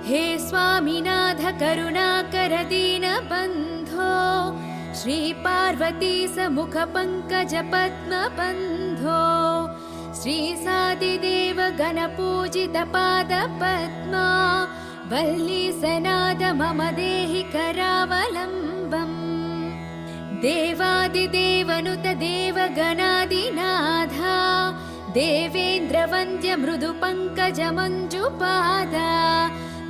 हे स्वामिनाथ करुणाकर दीनबन्धो श्री पार्वती समुख पंकज पद्मबन्धो श्री सादिदेव गणपूजित पाद पद्मा वल्ली सनाद मम देहि करावलम्बम् देवादिदेवनुत देवगणादिनाथा देवेन्द्र वन्द्य मृदु पंकज मंजुपादा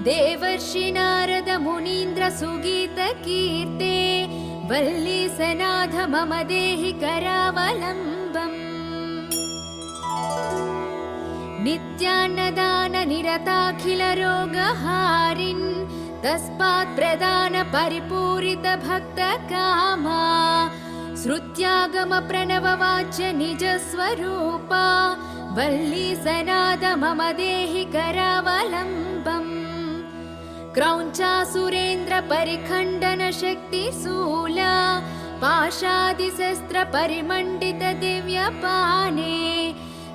देवर्षि नारद मुनीन्द्र सुगीत कीर्ते वल्ली सनाथ मम देहि करावलम्बम् नित्यान्नदान निरताखिल रोगहारिन् तस्मात् प्रदान परिपूरित भक्त कामा श्रुत्यागम प्रणव वाच्य निज स्वरूपा वल्ली सनाद मम देहि करावलम्बम् क्रौञ्चासुरेन्द्र परिखण्डन शक्ति शूला पाशादिशस्त्र परिमण्डित दिव्य पाने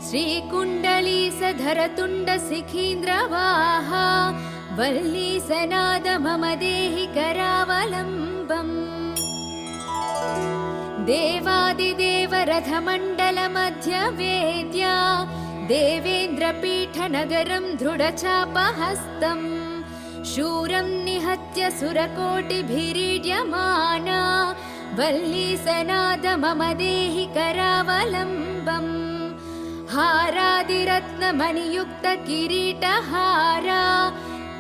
श्रीकुण्डली सधर तुण्ड सिखीन्द्र वाहा वल्ली सनाद मम देहि करावलम्बम् देवादिदेव रथमण्डल मध्य वेद्या देवेन्द्र पीठ नगरं दृढचापहस्तम् शूरं निहत्य सुरकोटिभिरीड्यमाना वल्ली सनाद मम देहि करावलम्बम् हारादिरत्न मणियुक्त किरीटहारा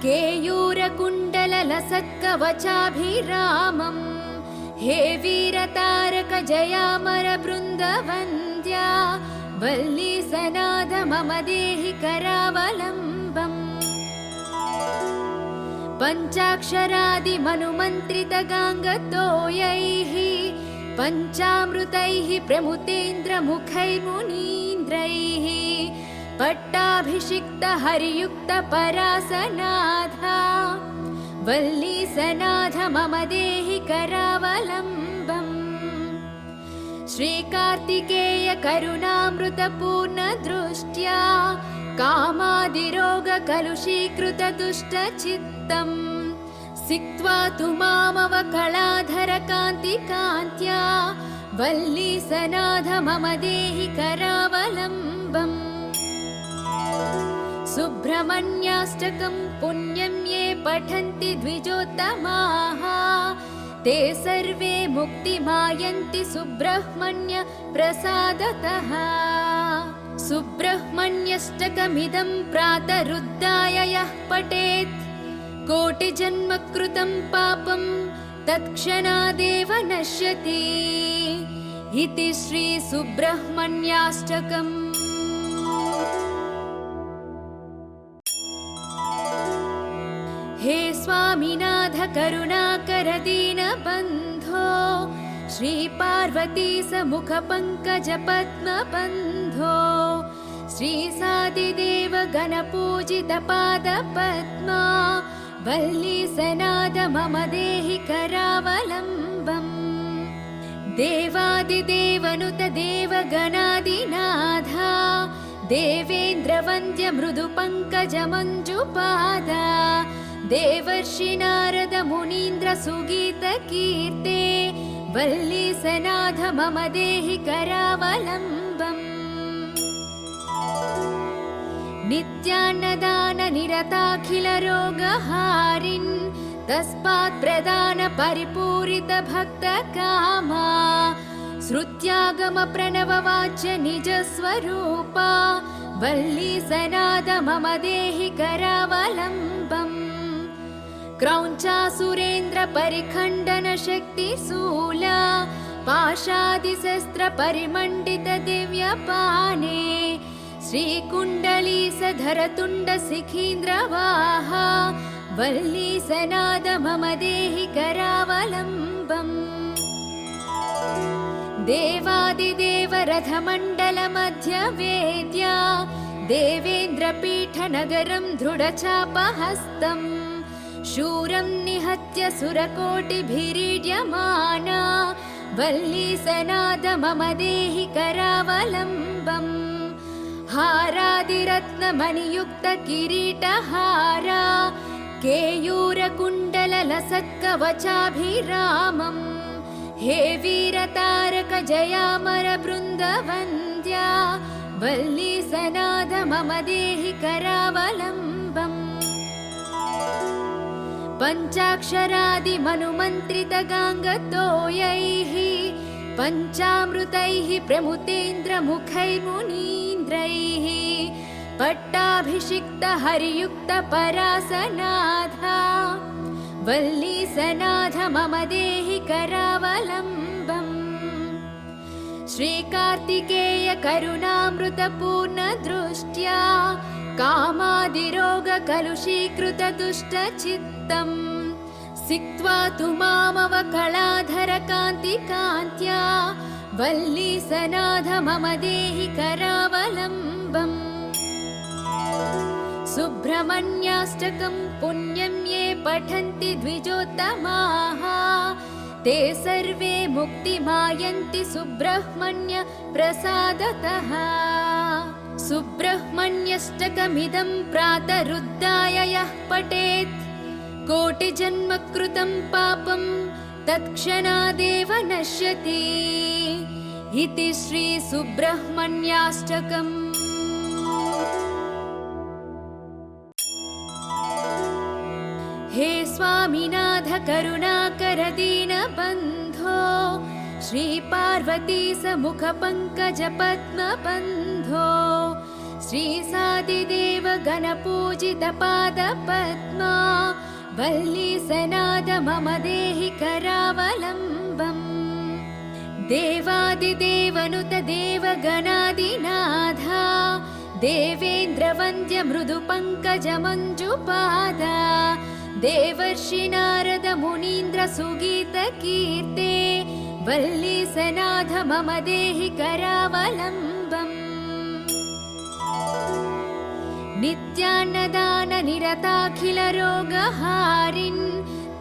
केयूर कुण्डल लसत्कवचाभिरामम् हे वीरतारक जयामर बृन्दवन्द्या वल्ली सनाद मम देहि करावलम्बम् पञ्चाक्षरादि मनुमन्त्रित गाङ्गतोयैः पञ्चामृतैः प्रमुतेन्द्र मुखैर्मुनीन्द्रैः पट्टाभिषिक्त हरियुक्त परासनाथा वल्ली सनाथ मम देहि करावलम्बम् श्रीकार्तिकेय करुणामृत पूर्ण दृष्ट्या कामादिरोग कलुषीकृत दुष्ट चित्तम् सिक्त्वा तु मामव कलाधर कान्ति कान्त्या वल्ली सनाथ मम देहि करावलम्बम् सुब्रह्मण्याष्टकं पुण्यं ये पठन्ति द्विजोत्तमाः ते सर्वे मुक्तिमायन्ति सुब्रह्मण्य प्रसादतः सुब्रह्मण्यष्टकमिदं प्रातरुद्धाय यः पठेत् कोटिजन्म कृतं पापं तत्क्षणादेव नश्यति इति श्री सुब्रह्मण्याष्टकम्। हे स्वामिनाथ करुणाकर दीनबन्धो श्री पार्वती समुख पंकज पद्मबन्धो श्री सादिदेव गणपूजित पाद पद्मा वल्ली सनाद मम देहि करावलम्बम् देवादिदेवनुत देवगणादिनाथा देवेन्द्र वन्द्य मृदु पंकज मंजुपादा देवर्षि नारद मुनीन्द्र सुगीत कीर्ते वल्ली सनाथ मम देहि करावलम्बम् नित्यान्नदान निरताखिल रोगहारिन् तस्मात् प्रदान परिपूरित भक्त कामा श्रुत्यागम प्रणव वाच्य निज स्वरूपा वल्ली सनाद मम देहि करावलम्बम् क्रौञ्चासुरेन्द्र परिखण्डन शक्ति शूला पाशादिशस्त्र परिमण्डित दिव्य पाने श्रीकुण्डली सधर तुण्ड सिखीन्द्र वाहा वल्ली सनाद मम देहि करावलम्बम् देवादिदेव रथमण्डल मध्य वेद्या देवेन्द्र पीठ नगरं दृढचापहस्तम् शूरं निहत्य सुरकोटिभिरीड्यमाना वल्ली सनाद मम देहि करावलम्बम् हारादिरत्न मणियुक्त किरीटहारा केयूरकुण्डललसत्कवचाभिरामम् हे वीरतारक जयामरबृन्दवन्द्या वल्ली सनाथ मम देहि करावलम्बम् पञ्चाक्षरादिमनुमन्त्रितगाङ्गतोयैः पञ्चामृतैः प्रमुतेन्द्रमुखैर्मुनीन्द्रैः पट्टाभिषिक्त हरियुक्त परासनाथा वल्ली सनाथ मम देहि करावलम्बम् श्रीकार्तिकेय करुणामृतपूर्ण दृष्ट्या कामादिरोगकलुषीकृत दुष्टचित्तम् सिक्त्वा तु मामवकलाधर कान्तिकान्त्या वल्ली सनाथ मम देहि करावलम्बम् सुब्रह्मण्याष्टकं पुण्यं ये पठन्ति द्विजोत्तमाः ते सर्वे मुक्तिमायन्ति सुब्रह्मण्य प्रसादतः सुब्रह्मण्यष्टकमिदं प्रातरुद्धाय यः पठेत् कोटिजन्मकृतं पापं तत्क्षणादेव नश्यति इति श्री सुब्रह्मण्याष्टकम्। हे स्वामिनाथ करुणाकर दीनबन्धो श्री पार्वती समुख पंकज पद्मबन्धो श्री सादिदेव गणपूजित पाद पद्मा वल्ली सनाथ मम देहि करावलम्बम् देवादिदेवनुत देवगणादिनाथा देवेन्द्र वन्द्य मृदु पंकज मंजुपादा देवर्षि नारद मुनीन्द्र सुगीत कीर्ते वल्ली सनाथ मम देहि करावलम्बम् नित्यान्नदान निरताखिल रोगहारिन्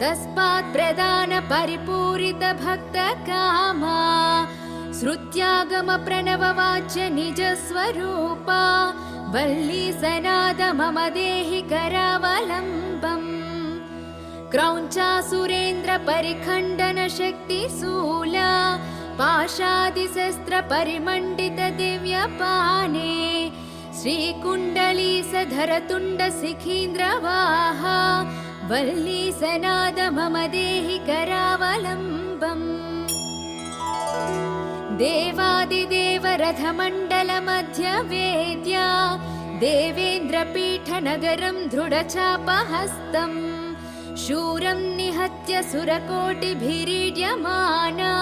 तस्मात् प्रदान परिपूरित भक्त कामा श्रुत्यागम प्रणव वाच्य निज स्वरूपा वल्ली सनाथ मम देहि करावलम्बम् क्रौञ्चासुरेन्द्र परिखण्डन शक्ति शूला पाशादिशस्त्र परिमण्डित दिव्य पाने श्रीकुण्डली सधर तुण्ड सिखीन्द्र वाहा वल्ली सनाथ मम देहि करावलम्बम् देवादिदेव रथमण्डल मध्य वेद्या देवेन्द्र पीठ नगरं दृढचापहस्तम् शूरं निहत्य सुरकोटिभिरीड्यमाना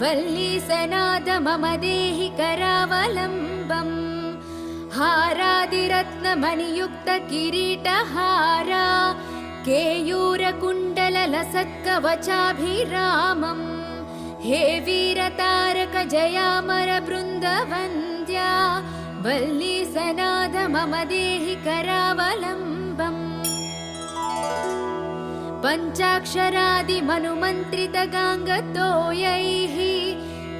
वल्ली सनाथ मम देहि करावलम्बम् हारादिरत्नमणियुक्त किरीटहारा केयूरकुण्डललसत्कवचाभिरामम् हे वीरतारक जयामर बृन्दवन्द्या वल्ली सनाथ मम देहि करावलम्बम् पञ्चाक्षरादिमनुमन्त्रितगाङ्गतोयैः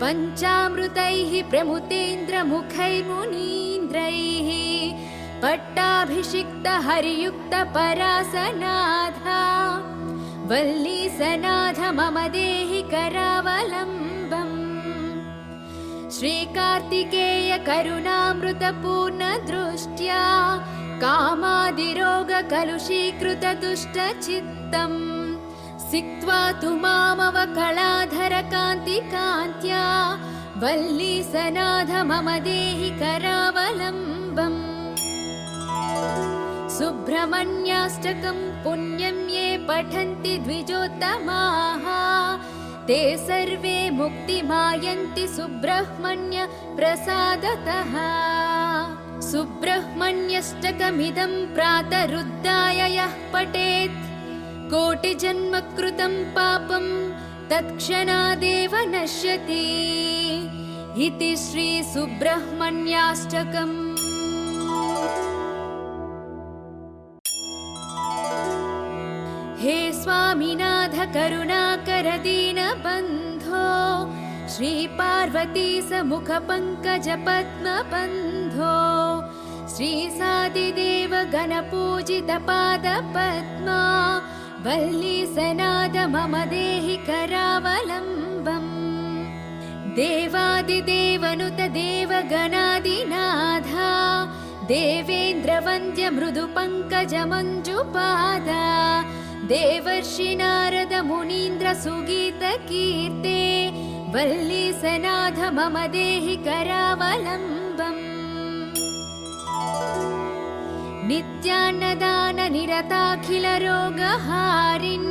पञ्चामृतैः प्रमुतेन्द्रमुखैर्मुनीन्द्रैः पट्टाभिषिक्त हरियुक्त परासनाथा वल्ली सनाथ मम देहि करावलम्बम् श्रीकार्तिकेय करुणामृतपूर्ण दृष्ट्या कामादिरोगकलुषीकृत दुष्टचित्तम् सिक्त्वा तु मामवकलाधर कान्तिकान्त्या वल्ली सनाथ मम देहि करावलम्बम् सुब्रह्मण्याष्टकं पुण्यं ये पठन्ति द्विजोत्तमाः ते सर्वे मुक्तिमायन्ति सुब्रह्मण्य प्रसादतः सुब्रह्मण्यष्टकमिदं प्रातरुद्धाय यः पठेत् कोटिजन्मकृतं पापं तत्क्षणादेव नश्यति इति श्री सुब्रह्मण्याष्टकम्। हे स्वामिनाथ करुणाकर दीनबन्धो श्री पार्वती समुख पंकज पद्मबन्धो श्रीसादिदेव गणपूजितपादपद्मा वल्ली सनाद मम देहि करावलम्बम् देवादिदेवनुत देवगणादिनाथा देवेन्द्रवन्द्य मृदुपङ्कजमञ्जुपादा देवर्षि नारद मुनीन्द्र सुगीतकीर्ते वल्ली सनाथ मम देहि करावलम्बम् नित्यान्नदान निरताखिल रोगहारिन्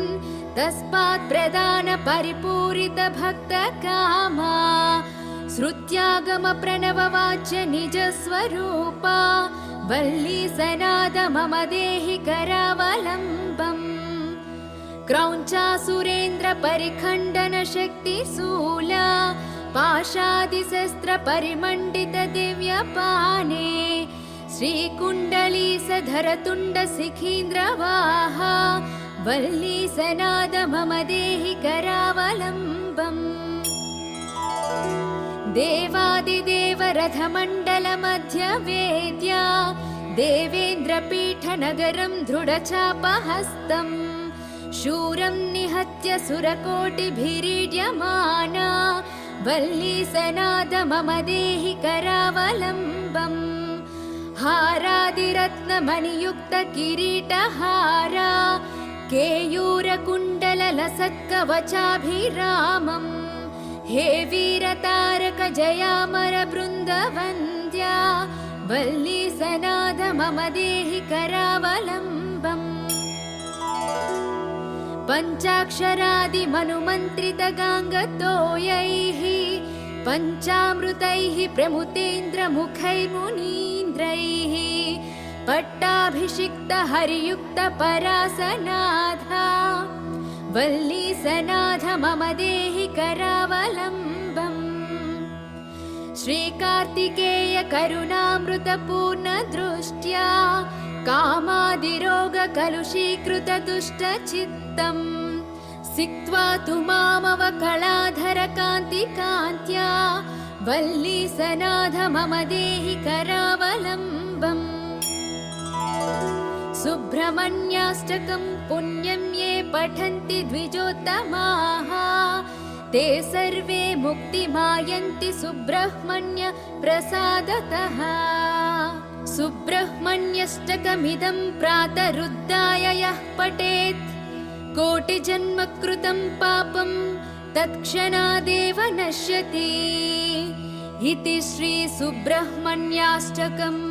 तस्मात् प्रदान परिपूरित भक्त कामा श्रुत्यागम प्रणव वाच्य निज स्वरूपा वल्ली सनाद मम देहि करावलम्बम् क्रौञ्चासुरेन्द्र परिखण्डन शक्ति शूला पाशादिशस्त्र परिमण्डित दिव्यपाने श्रीकुण्डलीसधर तुण्ड शिखीन्द्रवाहा वल्ली सनाद मम देहि करावलम्बम् देवादिदेव रथमण्डल मध्य वेद्या देवेन्द्रपीठ नगरं दृढचापहस्तम् शूरं निहत्य सुरकोटिभिरीड्यमाना वल्ली सनाद मम देहि करावलम्बम् हारादिरत्नमणियुक्त किरीटहारा केयूरकुण्डललसत्कवचाभिरामम् हे वीरतारक जयामर बृन्दवन्द्या वल्ली सनाद मम देहि करावलम्बम् पञ्चाक्षरादिमनुमन्त्रित गाङ्गतोयैः पञ्चामृतैः प्रमुतेन्द्रमुखैर्मुनीन्द्रैः पट्टाभिषिक्त हरियुक्त परासनाथा वल्ली सनाथ मम देहि करावलम्बम् श्रीकार्तिकेय करुणामृतपूर्ण दृष्ट्या कामादिरोग कलुषीकृत दुष्टचित्तम् सिक्त्वा तु मामवकलाधर कान्तिकान्त्या वल्ली सनाथ मम देहि करावलम्बम् सुब्रह्मण्याष्टकं पुण्यं ये पठन्ति द्विजोत्तमाः ते सर्वे मुक्तिमायन्ति सुब्रह्मण्य प्रसादतः सुब्रह्मण्यष्टकमिदं प्रातरुद्धाय यः पठेत् कोटिजन्म कृतं पापं तत्क्षणादेव नश्यति इति श्री सुब्रह्मण्याष्टकम्।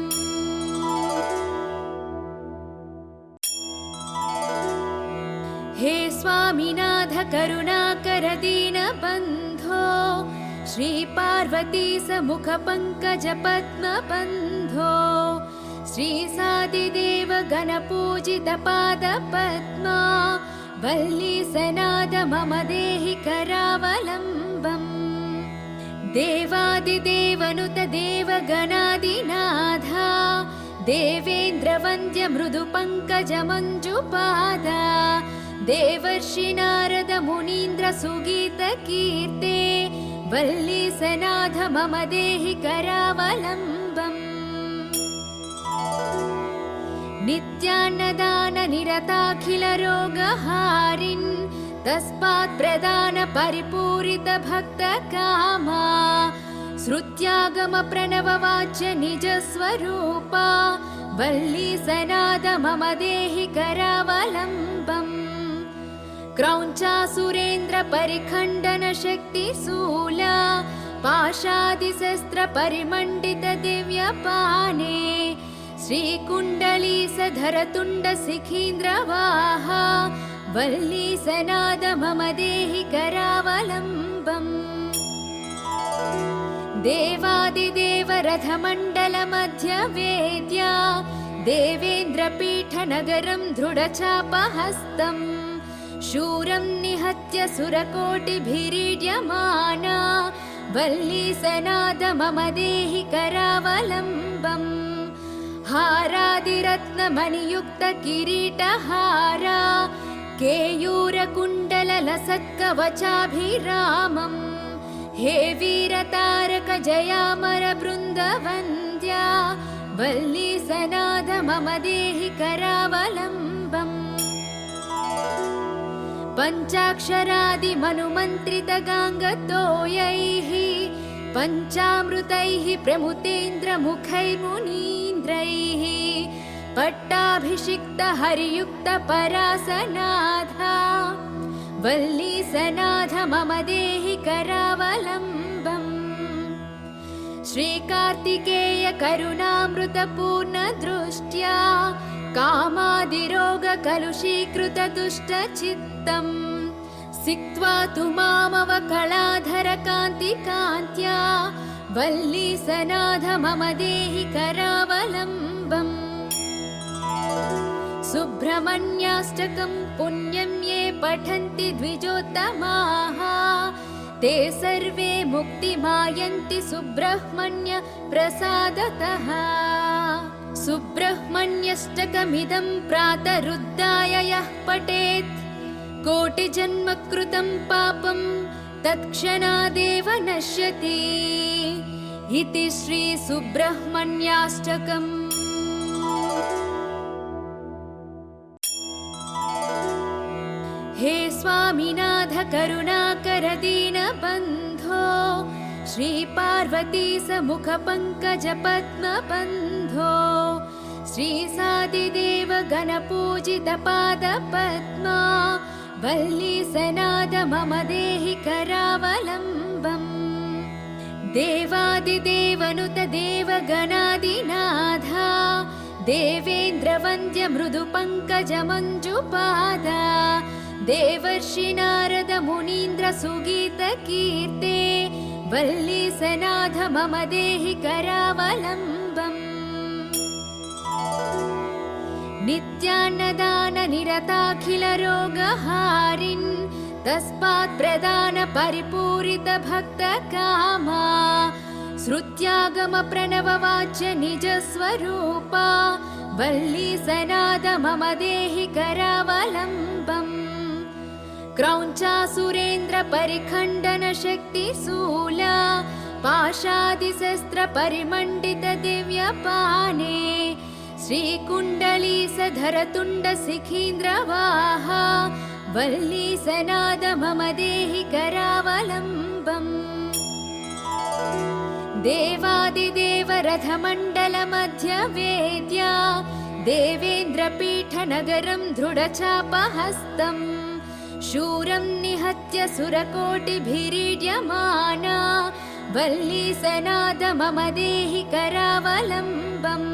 हे स्वामिनाथ करुणाकर दीनबन्धो श्री पार्वती समुख पंकज पद्मबन्धो श्री सादिदेव गणपूजित पादपद्मा वल्ली सनाद मम देहि करावलम्बम् देवादिदेवनुत देवगणादिनाथा देवेन्द्रवन्द्य मृदुपङ्कजमञ्जुपादा देवर्षि नारद मुनीन्द्र सुगीतकीर्ते वल्ली सनाथ मम देहि करावलम्बम् नित्यान्नदान निरताखिल रोगहारिन् तस्मात् प्रदान परिपूरित भक्त कामा श्रुत्यागम प्रणव वाच्य निज स्वरूपा वल्ली सनाद मम देहि करावलम्बम् क्रौञ्चासुरेन्द्र परिखण्डन शक्ति शूला पाशादिशस्त्र परिमण्डित दिव्यपाने श्रीकुण्डलीसधर तुण्ड शिखीन्द्रवाहा वल्ली सनाद मम देहि करावलम्बम् देवादिदेव रथमण्डल मध्य वेद्या देवेन्द्रपीठ नगरं दृढचापहस्तम् शूरं निहत्य सुरकोटिभिरीड्यमाना वल्ली सनाद मम देहि करावलम्बम् हारादिरत्नमणियुक्त किरीटहारा केयूरकुण्डललसत्कवचाभिरामम् हे वीरतारक जयामर बृन्दवन्द्या वल्ली सनाथ मम देहि करावलम्बम् पञ्चाक्षरादिमनुमन्त्रितगाङ्गतोयैः पञ्चामृतैः प्रमुतेन्द्रमुखैर्मुनीन्द्रैः पट्टाभिषिक्तहरियुक्तपरासनाथा वल्लीसनाथ मम देहि करावलम्बम् श्रीकार्तिकेय करुणामृतपूर्णदृष्ट्या कामादिरोगकलुषीकृतदुष्टचित्तम् सिक्त्वा तु मामवकलाधरकान्तिकान्त्या वल्लीसनाथ मम देहि करावलम्बम् सुब्रह्मण्याष्टकं पुण्यं ये पठन्ति द्विजोत्तमाः ते सर्वे मुक्तिमायन्ति सुब्रह्मण्य प्रसादतः सुब्रह्मण्यष्टकमिदं प्रातरुद्धाय यः पठेत् कोटिजन्मकृतं पापं तत्क्षणादेव नश्यति इति श्री सुब्रह्मण्याष्टकम्। हे स्वामिनाथ करुणाकर दीनबन्धो श्रीपार्वती समुख पंकज पद्मबन्धो श्रीसादिदेव गणपूजित पादपद्मा वल्लीसनाथ मम देहि करावलम्बम् देवादिदेवनुत देवगणादिनाथा देवेन्द्रवन्द्य मृदु पंकज मञ्जुपादा देवर्षि नारद मुनीन्द्र सुगीत कीर्ते वल्लीसनाथ मम देहि करावलम्बम् नित्यान्नदान निरताखिल रोगहारिन् तस्मात् प्रदान परिपूरित भक्त कामा श्रुत्यागम प्रणव वाच्य निज स्वरूपा वल्लीसनाथ मम देहि करावलम्बम् क्रौञ्चासुरेन्द्र परिखण्डन शक्तिशूला पाशादिशस्त्र परिमण्डित दिव्यपाने श्रीकुण्डलीसधर तुण्ड शिखीन्द्रवाहा वल्लीसनाथ मम देहि करावलम्बम् देवादिदेव रथमण्डल मध्य वेद्या देवेन्द्रपीठ नगरं दृढचापहस्तम् शूरं निहत्य सुरकोटिभिरीड्यमाना वल्लीसनाथ मम देहि करावलम्बम्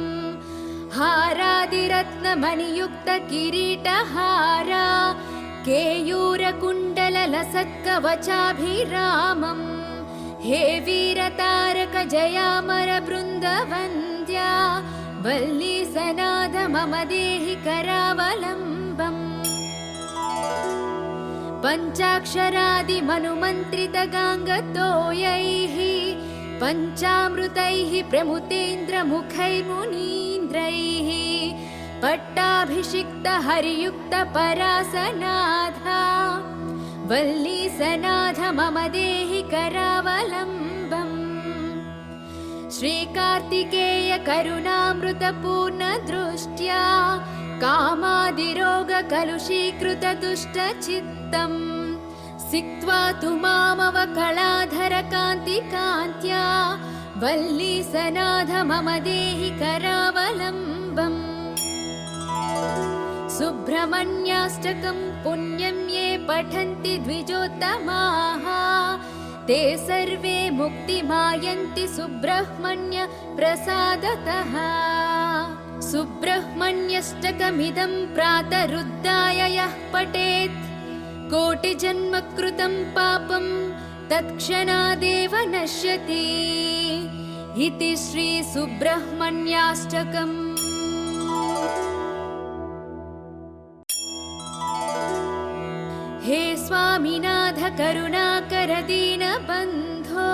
हारादिरत्नमणियुक्त किरीटहारा केयूरकुण्डललसत्कवचाभिरामम् हे वीरतारक जयामर बृन्दवन्द्या वल्लीसनाथ मम देहि करावलम्बम् पञ्चाक्षरादिमनुमन्त्रितगाङ्गतोयैः पञ्चामृतैः प्रमुतेन्द्रमुखैर्मुनीन्द्रैः पट्टाभिषिक्तहरियुक्तपरासनाथा वल्लीसनाथ मम देहि करावलम्बम् श्रीकार्तिकेय करुणामृतपूर्णदृष्ट्या कामादिरोगकलुषीकृतदुष्टचित्तम् सिक्त्वा तु मामवकलाधरकान्तिकान्त्या वल्लीसनाथ मम देहि करावलम्बम् सुब्रह्मण्याष्टकं पुण्यं ये पठन्ति द्विजोत्तमाः ते सर्वे मुक्तिमायन्ति सुब्रह्मण्य प्रसादतः सुब्रह्मण्यष्टकमिदं प्रातरुद्धाय यः पठेत् कोटिजन्मकृतं पापं तत्क्षणादेव नश्यति इति श्री सुब्रह्मण्याष्टकम्। हे स्वामिनाथ करुणाकर दीनबन्धो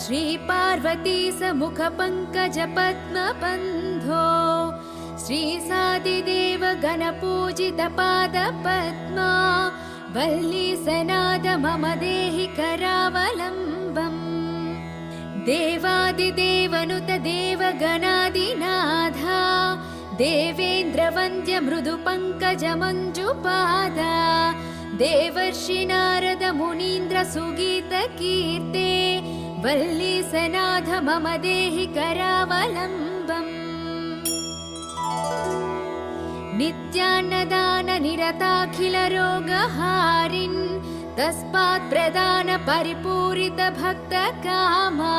श्रीपार्वती समुख पंकज पद्मबन्धो श्रीसादिदेव गणपूजित पादपद्मा वल्लीसनाथ मम देहि करावलम्बम् देवादिदेवनुत देवगणादिनाथा देवेन्द्रवन्द्य मृदुपङ्कजमञ्जुपादा देवर्षि नारद मुनीन्द्र सुगीतकीर्ते वल्लीसनाथ मम देहि करावलम्बम्। नित्यान्नदान निरताखिल रोगहारिन् तस्मात् प्रदान परिपूरित भक्त कामा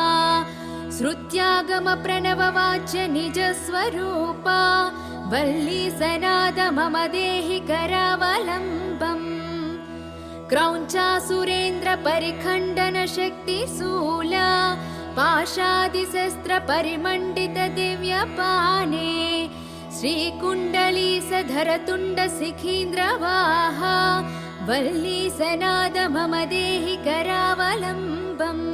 श्रुत्यागम प्रणव वाच्य निज स्वरूपा वल्लीसनाद मम देहि करावलम्बम्। क्रौञ्चासुरेन्द्र परिखण्डन शक्ति शूला पाशादिशस्त्र परिमण्डित दिव्यपाने श्रीकुण्डलीसधर तुण्ड शिखीन्द्रवाहा वल्लीसनाद मम देहि करावलम्बम्।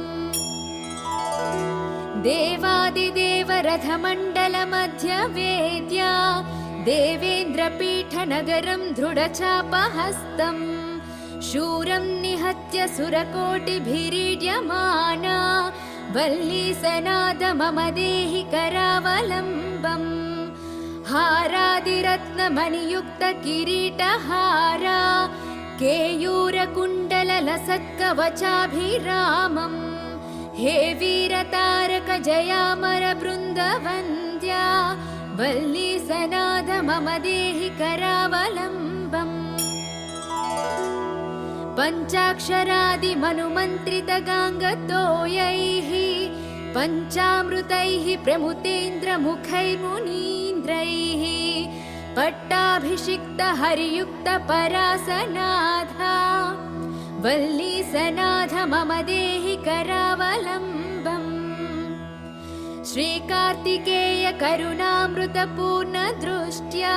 देवादिदेव रथमण्डल मध्य वेद्या देवेन्द्रपीठ नगरं दृढचापहस्तम् शूरं निहत्य सुरकोटिभिरीड्यमाना वल्लीसनाद मम देहि करावलम्बम्। हारादिरत्नमणियुक्त किरीटहारा केयूरकुण्डललसत्कवचाभिरामम् हे वीरतारक जयामर बृन्दवन्द्या वल्लीसनाद मम देहि करावलम्बम्। पञ्चाक्षरादिमनुमन्त्रित गाङ्गतोयैः पञ्चामृतैः प्रमुतेन्द्र मुखैर्मुनीन्द्रैः पट्टाभिषिक्त हरियुक्त परासनाथा वल्लीसनाथ मम देहि करावलम्बम्। श्रीकार्तिकेय करुणामृतपूर्ण दृष्ट्या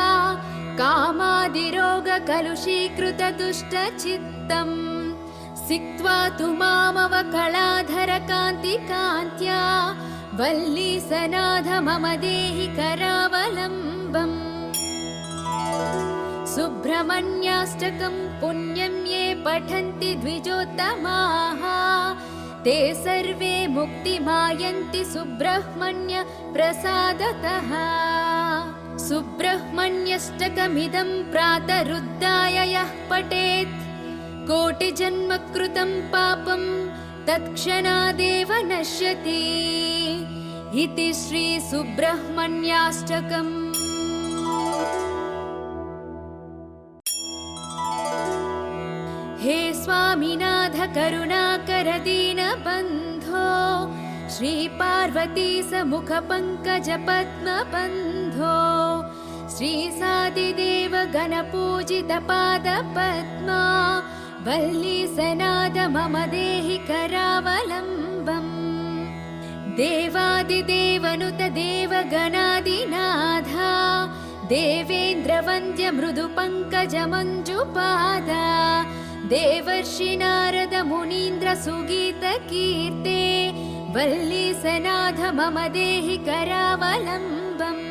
कामादिरोग कलुषीकृत दुष्टचित्तम् सिक्त्वा तु मामवकलाधर कान्तिकान्त्या वल्लीसनाथ मम देहि करावलम्बम्। सुब्रह्मण्याष्टकं पुण्यं ये पठन्ति द्विजोत्तमाः ते सर्वे मुक्तिमायन्ति सुब्रह्मण्य प्रसादतः। सुब्रह्मण्यष्टकमिदं प्रातरुद्धाय यः पठेत् कोटिजन्म कृतं पापं तत्क्षणादेव नश्यति इति श्री सुब्रह्मण्याष्टकम्। हे स्वामिनाथ करुणाकर दीनबन्धो श्री पार्वती समुख पंकज पद्मबन्धो श्री सादिदेव गणपूजित पाद पद्मा वल्लीसनाद मम देहि करावलम्बम्। देवादिदेवनुत देवगणादिनाथा देवेन्द्रवन्द्य मृदुपङ्कजमञ्जुपादा देवर्षि नारद मुनीन्द्र सुगीतकीर्ते वल्लीसनाथ मम देहि करावलम्बम्।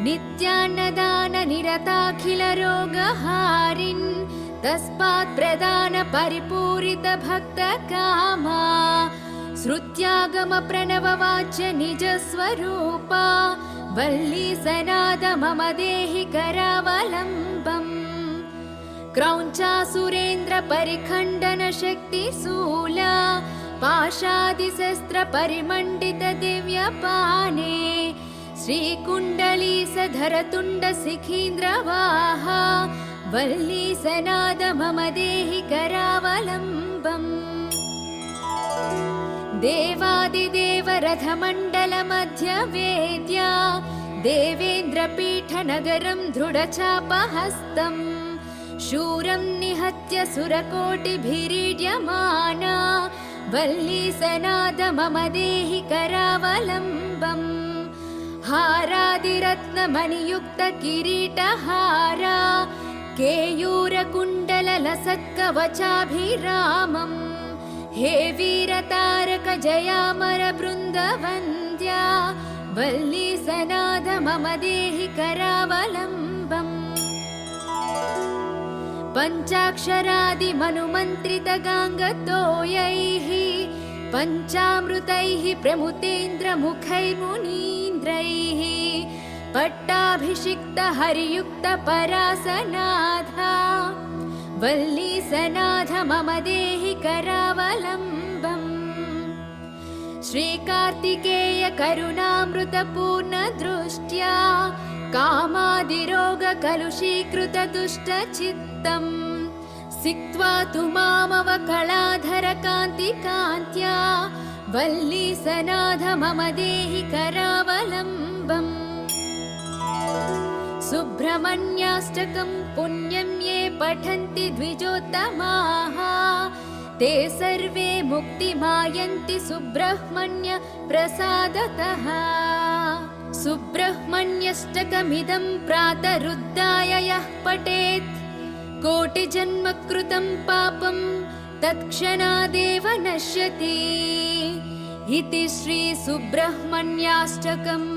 नित्यान्नदान निरताखिल रोगहारिन् तस्मात् प्रदान परिपूरित भक्त कामा श्रुत्यागम प्रणव वाच्य निज स्वरूपा वल्लीसनाद मम देहि करावलम्बम्। क्रौञ्चासुरेन्द्र परिखण्डन शक्ति शूला पाशादिशस्त्र परिमण्डित दिव्यपाने श्रीकुण्डलीसधर तुण्ड शिखीन्द्रवाहा वल्लीसनाद मम देहि करावलम्बम्। देवादिदेव रथमण्डल मध्य वेद्या देवेन्द्रपीठ नगरं दृढचापहस्तम् शूरं निहत्य सुरकोटिभिरीड्यमाना वल्लीसनाद मम देहि करावलम्बम्। हारादिरत्नमणियुक्त किरीटहारा केयूरकुण्डललसत्कवचाभिरामम् हे वीरतारक जयामर बृन्दवन्द्या वल्लीसनाद मम देहि करावलम्बम्। पञ्चाक्षरादिमनुमन्त्रितगाङ्गतोयैः पञ्चामृतैः प्रमुतेन्द्रमुखैर्मुनीन्द्रैः पट्टाभिषिक्तहरियुक्तपरासनाथा वल्लीसनाथ मम देहि करावलम्बम्। श्रीकार्तिकेय करुणामृतपूर्णदृष्ट्या कामादिरोगकलुषीकृतदुष्टचित्तम् सिक्त्वा तु मामवकलाधरकान्तिकान्त्या वल्लीसनाथ मम देहि करावलम्बम्। सुब्रह्मण्याष्टकं पुण्यं ये पठन्ति द्विजोत्तमाः ते सर्वे मुक्तिमायन्ति सुब्रह्मण्य प्रसादतः। सुब्रह्मण्यष्टकमिदं प्रातरुद्धाय यः पठेत् कोटिजन्मकृतं पापं तत्क्षणादेव नश्यति इति श्री सुब्रह्मण्याष्टकम्।